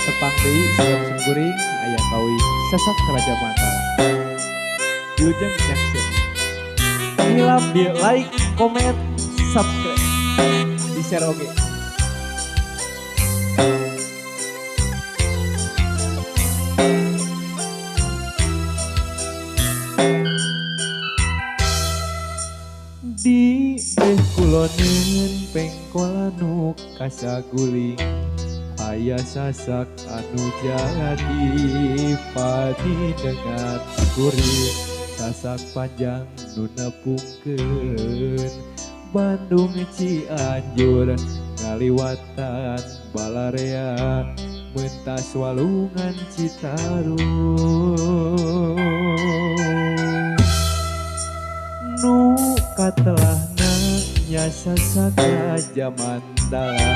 patepang deui siram sungkuring aya kawin sasak Raja Mata. Wilujeng Jackson. Hilap di like, comment, subscribe, di share oke. Di kuloneun pengkolanu kasaguling aya sasak anu jadi padi dengan kuring sasak panjang nu nepungkeun Bandung Cianjur ngaliwatan Balarea mentas Walungan Citarum nu katelahna nya sasak Raja Mandala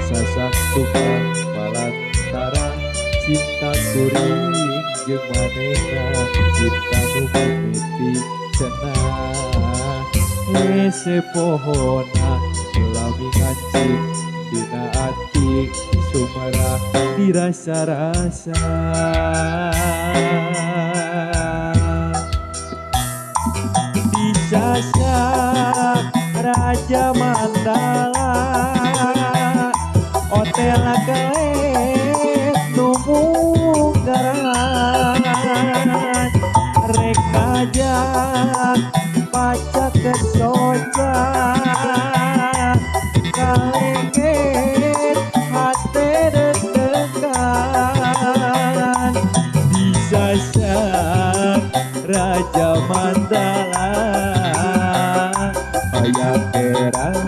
sasak tukang palantara cinta kuring jeung manehna cinta nu mimiti cenah hese pohona lami ngancing dina ati sumarah dirasa-rasa disasak Raja Mandala hotel kelet numunggaran rek ngajak pacak ke soca kalenget hate deg-degan disasak Raja Mandala aya terang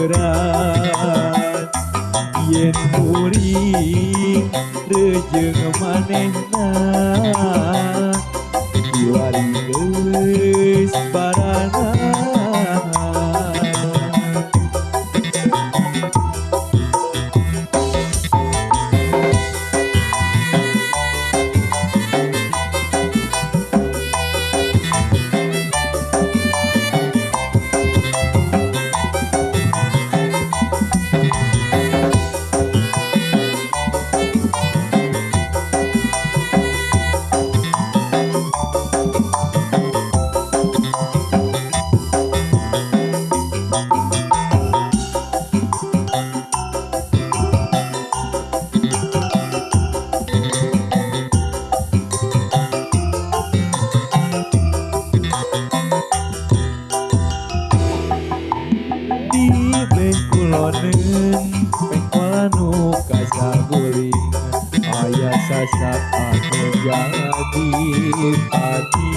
berat yen kuring rejeung manehna diwari geus barana kuloneun pengkolanu kasaguling aya sasak anu jadi pati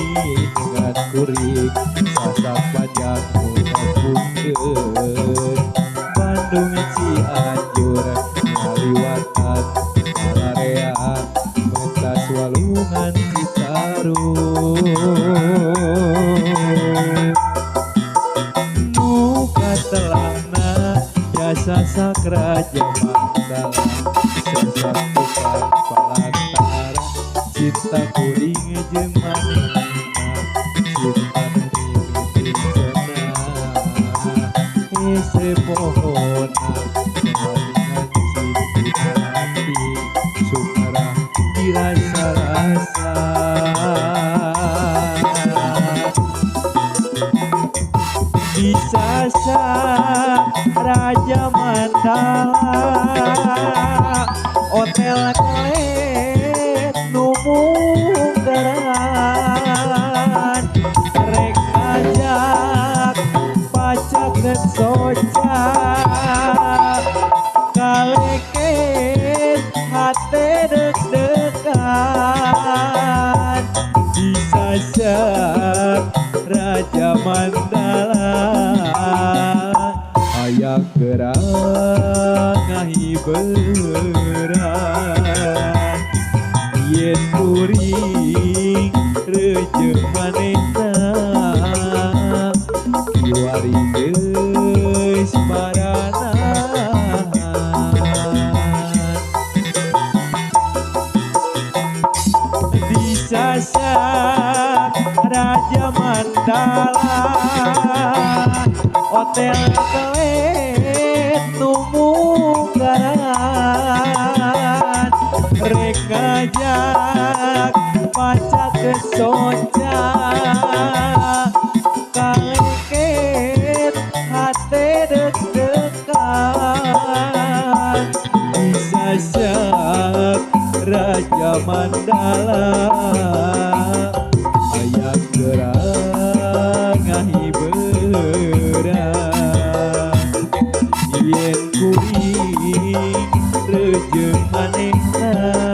dengan kuring sasak panjang nu nepungkeun Bandung Cianjur ngaliwatan Balarea mentas Walungan Citarum nu katelahna sasak Raja Mandala sasak tukang palantara cinta kuring jeung manehna cinta nu mimiti cenah hese pohona ngancing dina ati sumarah dirasa-rasa disasak Raja Mandala hotel kelet numunggaran rek ajak pacak dan soca kaleket hate deg-degan disasak Raja Mandala hayang gerak ngahiberan yen kuring rejeung manehna diwari geus barana disasak Raja Mandala hotel kelet numunggaran ngajak maca ke soca kaleket hate deg-degan bisa syak Raja Mandala aya gerak ngahibeurang yen kuring rejeung manehna